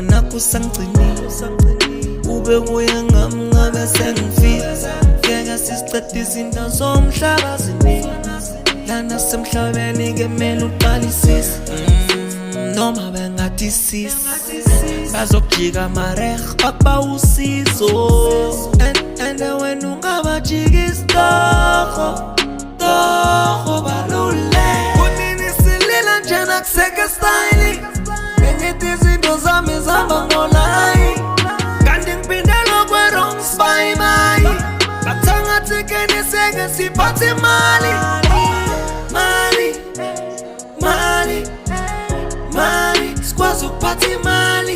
khona kusangcinisa ube kuya ngamngabe sengifisa ngeke sisicede izinto zomhlaba ziningi lana semhlabeni ke mele uqalisise noma bengathi sisi bazokujika mareh baba usizo and when ungabajika isitoko balule kunini silila njena kuseke style bengithi izinto zami zihamba ngolayi kanti ngiphindelwa kwe-wrong spy mayi bathangathi keniseke siphathe imali sikwazi ukuphatha imali